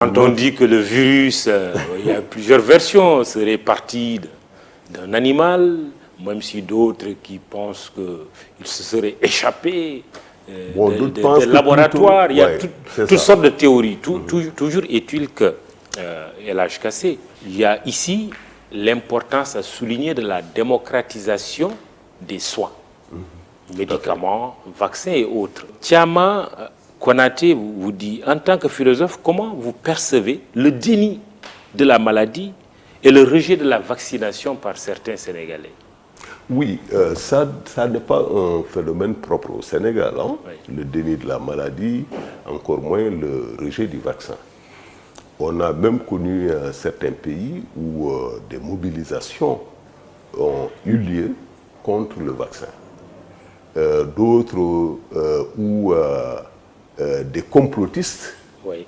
Quand on dit que le virus, il y a plusieurs versions, serait parti d'un animal, même si d'autres qui pensent qu'il se serait échappé des laboratoires. Plutôt, il y a toutes sortes de théories. Toujours est-il que, LH Kassé, il y a ici l'importance à souligner de la démocratisation des soins, médicaments, vaccins et autres. Tiama Konaté vous dit, en tant que philosophe, comment vous percevez le déni de la maladie et le rejet de la vaccination par certains Sénégalais? Oui, ça n'est pas un phénomène propre au Sénégal, hein? Oui. Le déni de la maladie, encore moins le rejet du vaccin. On a même connu certains pays où des mobilisations ont eu lieu contre le vaccin. D'autres où des complotistes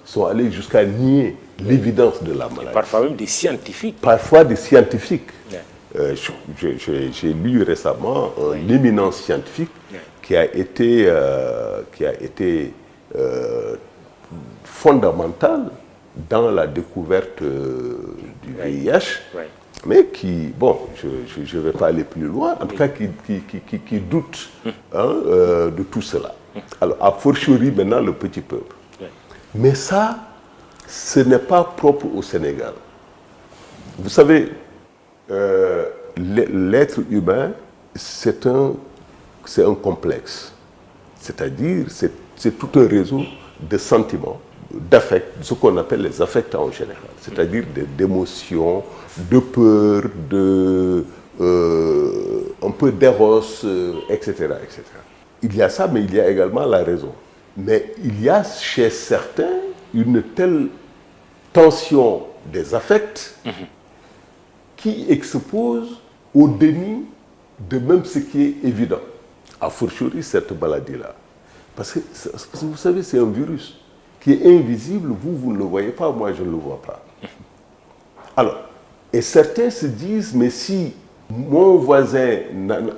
sont allés jusqu'à nier l'évidence de la maladie. Et parfois même des scientifiques. Parfois des scientifiques. J'ai lu récemment un éminent scientifique qui a été fondamental dans la découverte du VIH, mais qui, bon, je ne vais pas aller plus loin, en tout cas qui doute de tout cela. Alors, a fortiori maintenant le petit peuple. Mais ça, ce n'est pas propre au Sénégal. Vous savez, l'être humain, c'est un complexe. C'est-à-dire, c'est tout un réseau de sentiments, d'affects, ce qu'on appelle les affects en général. C'est-à-dire d'émotions, de peur, un peu d'éros, etc., etc. Il y a ça, mais il y a également la raison. Mais il y a chez certains une telle tension des affects qui expose au déni de même ce qui est évident. A fortiori, cette maladie-là. Parce que vous savez, c'est un virus qui est invisible, vous ne le voyez pas, moi je ne le vois pas. Alors, et certains se disent, mais si mon voisin,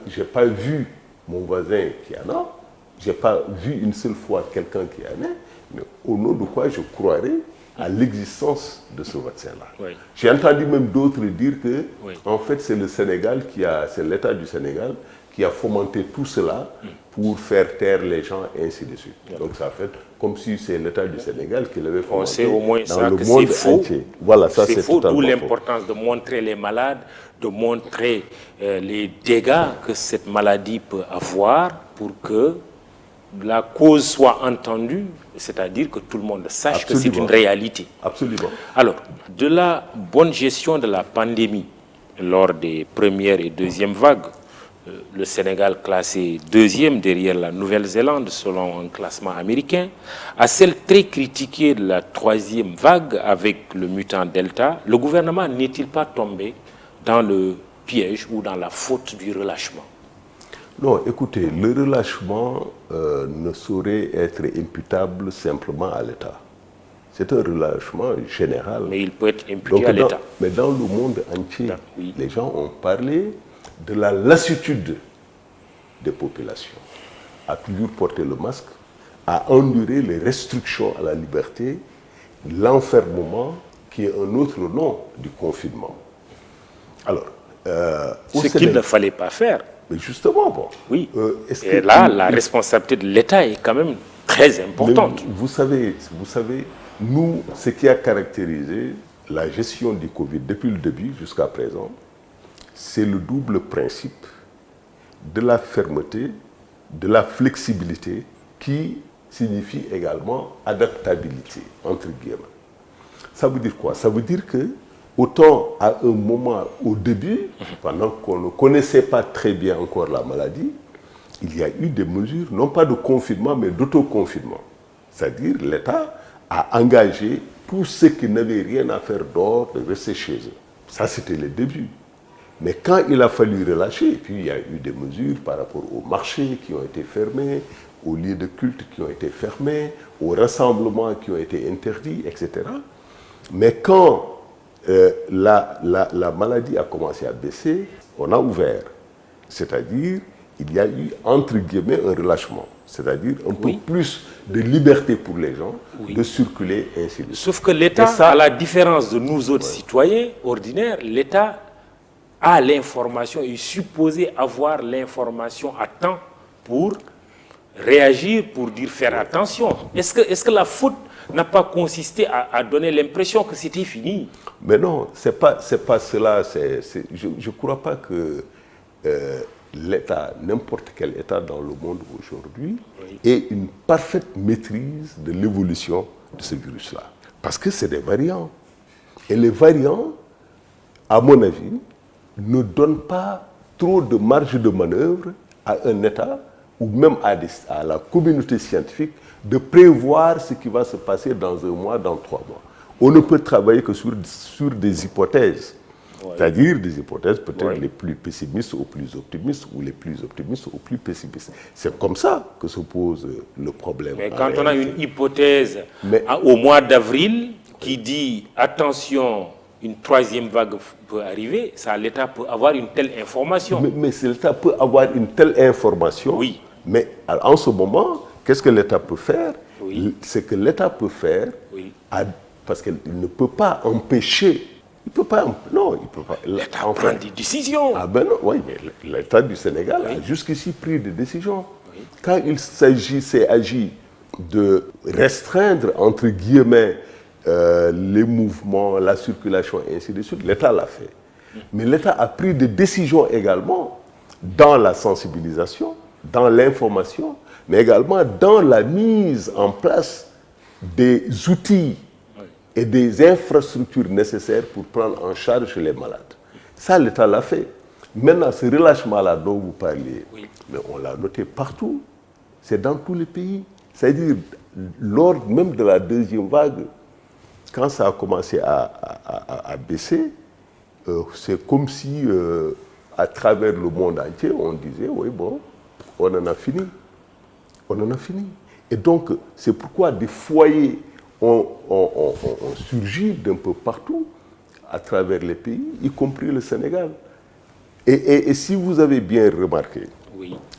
je n'ai pas vu mon voisin qui en a, je n'ai pas vu une seule fois quelqu'un qui en a, mais au nom de quoi je croirais à l'existence de ce vaccin-là. J'ai entendu même d'autres dire que, en fait, c'est le Sénégal c'est l'État du Sénégal qui a fomenté tout cela pour faire taire les gens et ainsi de suite. Donc ça fait comme si c'est l'État du Sénégal qui l'avait fomenté. On sait au moins dans ça le que monde c'est faux. Entier. Voilà, ça c'est faux, totalement d'où faux. l'importance de montrer les malades, de montrer les dégâts que cette maladie peut avoir pour que la cause soit entendue, c'est-à-dire que tout le monde sache que c'est une réalité. Absolument. Alors, de la bonne gestion de la pandémie lors des premières et deuxièmes vagues, le Sénégal classé deuxième derrière la Nouvelle-Zélande selon un classement américain, à celle très critiquée de la troisième vague avec le mutant Delta, le gouvernement n'est-il pas tombé dans le piège ou dans la faute du relâchement? Non, écoutez, le relâchement ne saurait être imputable simplement à l'État. C'est un relâchement général. Mais il peut être imputé à l'État. Mais dans le monde entier, les gens ont parlé de la lassitude des populations, à toujours porter le masque, à endurer les restrictions à la liberté, l'enfermement, qui est un autre nom du confinement. Alors, ce qu'il ne fallait pas faire. Mais justement, bon. Oui. Et là, la responsabilité de l'État est quand même très importante. Vous savez, nous, ce qui a caractérisé la gestion du Covid depuis le début jusqu'à présent, c'est le double principe de la fermeté, de la flexibilité, qui signifie également adaptabilité, entre guillemets. Ça veut dire quoi? Ça veut dire que autant à un moment, au début, pendant qu'on ne connaissait pas très bien encore la maladie, il y a eu des mesures, non pas de confinement, mais d'autoconfinement. C'est-à-dire l'État a engagé tous ceux qui n'avaient rien à faire dehors de rester chez eux. Ça, c'était le début. Mais quand il a fallu relâcher, et puis il y a eu des mesures par rapport aux marchés qui ont été fermés, aux lieux de culte qui ont été fermés, aux rassemblements qui ont été interdits, etc. Mais quand la maladie a commencé à baisser, on a ouvert. C'est-à-dire, il y a eu, entre guillemets, un relâchement. C'est-à-dire un peu plus de liberté pour les gens de circuler et ainsi de suite. Sauf que l'État, à la différence de nous autres citoyens ordinaires, l'État a l'information, est supposé avoir l'information à temps pour réagir, pour dire faire attention. Est-ce que la faute n'a pas consisté à donner l'impression que c'était fini? Mais non, c'est pas cela. Je ne crois pas que l'État, n'importe quel État dans le monde aujourd'hui, ait une parfaite maîtrise de l'évolution de ce virus-là. Parce que c'est des variants. Et les variants, à mon avis, ne donnent pas trop de marge de manœuvre à un État ou même à la communauté scientifique de prévoir ce qui va se passer dans 1 mois, dans 3 mois. On ne peut travailler que sur des hypothèses. C'est-à-dire des hypothèses peut-être les plus pessimistes aux plus optimistes ou les plus optimistes aux plus pessimistes. C'est comme ça que se pose le problème. Mais quand on a une hypothèse au mois d'avril qui dit attention, une 3e vague peut arriver, l'État peut avoir une telle information. Mais l'État peut avoir une telle information. Oui. Mais en ce moment, qu'est-ce que l'État peut faire? C'est que l'État peut faire, parce qu'il ne peut pas empêcher. Il peut pas. Non, il peut pas. L'État prend des décisions. Ah ben non, oui, mais l'État du Sénégal a jusqu'ici pris des décisions. Quand il s'agissait de restreindre, entre guillemets, les mouvements, la circulation et ainsi de suite, l'État l'a fait. Mais l'État a pris des décisions également dans la sensibilisation, dans l'information, mais également dans la mise en place des outils et des infrastructures nécessaires pour prendre en charge les malades. Ça, l'État l'a fait. Maintenant, ce relâchement-là dont vous parliez, mais on l'a noté partout. C'est dans tous les pays. C'est-à-dire, lors même de la 2e vague, quand ça a commencé à baisser, c'est comme si, à travers le monde entier, on disait, oui, bon, on en a fini. On en a fini. Et donc, c'est pourquoi des foyers ont surgi d'un peu partout, à travers les pays, y compris le Sénégal. Et si vous avez bien remarqué,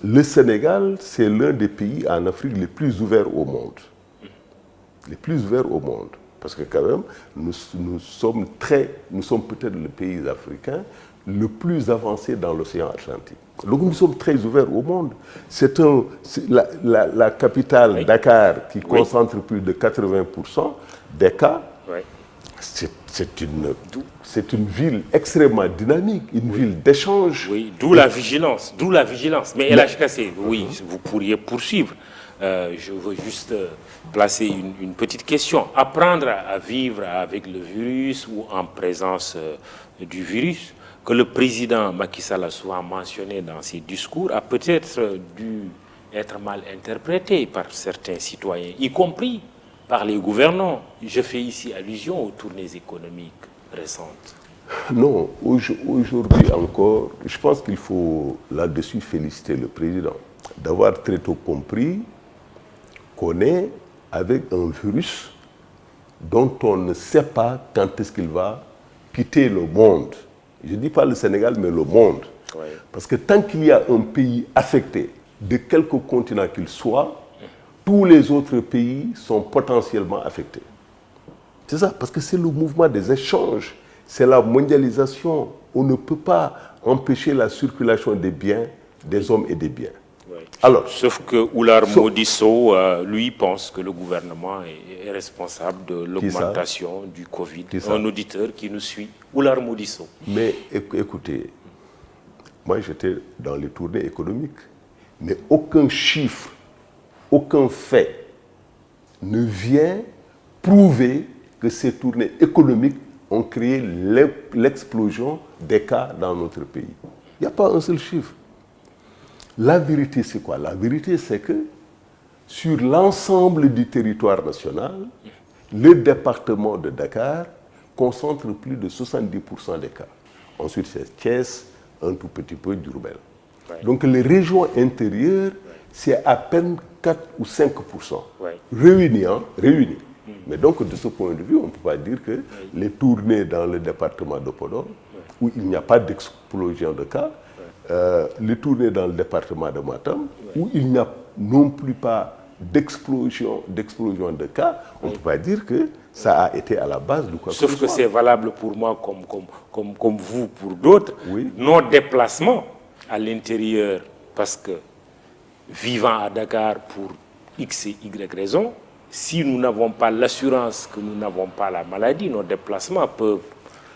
le Sénégal, c'est l'un des pays en Afrique les plus ouverts au monde. Les plus ouverts au monde. Parce que quand même, nous sommes peut-être le pays africain le plus avancé dans l'océan Atlantique. Donc nous sommes très ouverts au monde. C'est la capitale, Dakar, qui concentre plus de 80% des cas. C'est une ville extrêmement dynamique, une ville d'échange. Oui, d'où la vigilance. Mais El Hadj Kassé, vous pourriez poursuivre. Je veux juste placer une petite question. Apprendre à vivre avec le virus ou en présence du virus, que le président Macky Sall a souvent mentionné dans ses discours, a peut-être dû être mal interprété par certains citoyens, y compris par les gouvernants. Je fais ici allusion aux tournées économiques récentes. Non, aujourd'hui encore, je pense qu'il faut là-dessus féliciter le président d'avoir très tôt compris qu'on est avec un virus dont on ne sait pas quand est-ce qu'il va quitter le monde. Je ne dis pas le Sénégal, mais le monde. Parce que tant qu'il y a un pays affecté, de quelque continent qu'il soit, tous les autres pays sont potentiellement affectés. C'est ça, parce que c'est le mouvement des échanges, c'est la mondialisation. On ne peut pas empêcher la circulation des biens, des hommes et des biens. Alors, sauf que Oulard Modisso, lui, pense que le gouvernement est responsable de l'augmentation du Covid. Un auditeur qui nous suit, Oulard Modisso. Mais écoutez, moi j'étais dans les tournées économiques, mais aucun chiffre, aucun fait ne vient prouver que ces tournées économiques ont créé l'explosion des cas dans notre pays. Il n'y a pas un seul chiffre. La vérité, c'est quoi? La vérité, c'est que sur l'ensemble du territoire national, le département de Dakar concentre plus de 70% des cas. Ensuite, c'est Thiès, un tout petit peu Diourbel. Donc les régions intérieures, c'est à peine 4 ou 5%. Réunis. Mais donc, de ce point de vue, on ne peut pas dire que les tournées dans le département de Podor, où il n'y a pas d'explosion de cas, les tournées dans le département de Matam, où il n'y a non plus pas d'explosion de cas, on ne peut pas dire que ça a été à la base de quoi que ce soit. Sauf que c'est valable pour moi comme vous, pour d'autres. Oui. Nos déplacements à l'intérieur, parce que vivant à Dakar pour X et Y raisons, si nous n'avons pas l'assurance que nous n'avons pas la maladie, nos déplacements peuvent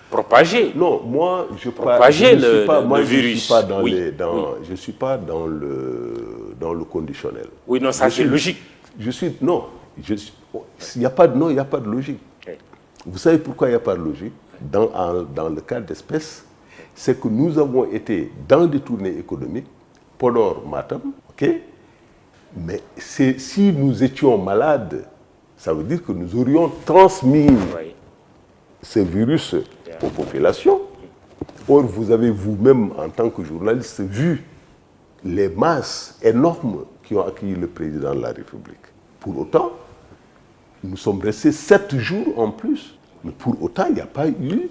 propager. Non, moi, je ne Propager le Je virus. ne suis pas dans le conditionnel. Oui, non, ça c'est logique. Il n'y a pas de logique. Oui. Vous savez pourquoi il n'y a pas de logique dans le cas d'espèce, c'est que nous avons été dans des tournées économiques, Podor, Matam, ok? Mais si nous étions malades, ça veut dire que nous aurions transmis ce virus aux populations. Or, vous avez vous-même, en tant que journaliste, vu les masses énormes qui ont accueilli le président de la République. Pour autant, nous sommes restés 7 jours en plus. Mais pour autant, il n'y a pas eu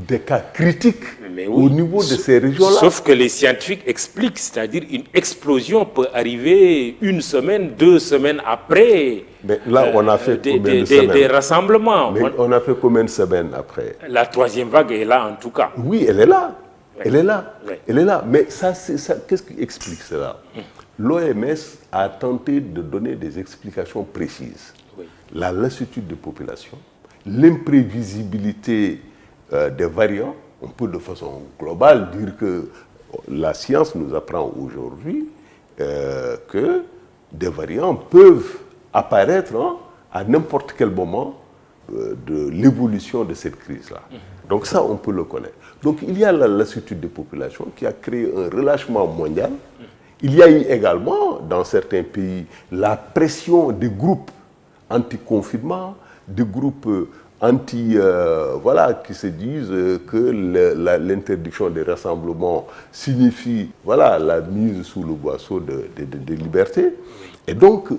des cas critiques au niveau de ces régions-là. Sauf que les scientifiques expliquent, c'est-à-dire une explosion peut arriver 1 semaine, 2 semaines après. Mais là, on a fait combien de semaines? Des rassemblements. Mais on a fait combien de semaines après? La 3e vague est là, en tout cas. Oui, elle est là. Oui. Elle est là. Oui. Elle est là. Mais ça, qu'est-ce qui explique cela? L'OMS a tenté de donner des explications précises. Oui. La lassitude de population, l'imprévisibilité des variants. On peut de façon globale dire que la science nous apprend aujourd'hui que des variants peuvent apparaître à n'importe quel moment de l'évolution de cette crise-là. Donc ça, on peut le connaître. Donc il y a la lassitude des populations qui a créé un relâchement mondial. Il y a eu également, dans certains pays, la pression des groupes anti-confinement, des groupes qui se disent que l'interdiction des rassemblements signifie la mise sous le boisseau de liberté. Et donc,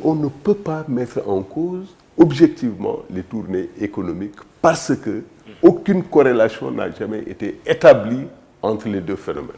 on ne peut pas mettre en cause objectivement les tournées économiques parce que aucune corrélation n'a jamais été établie entre les deux phénomènes.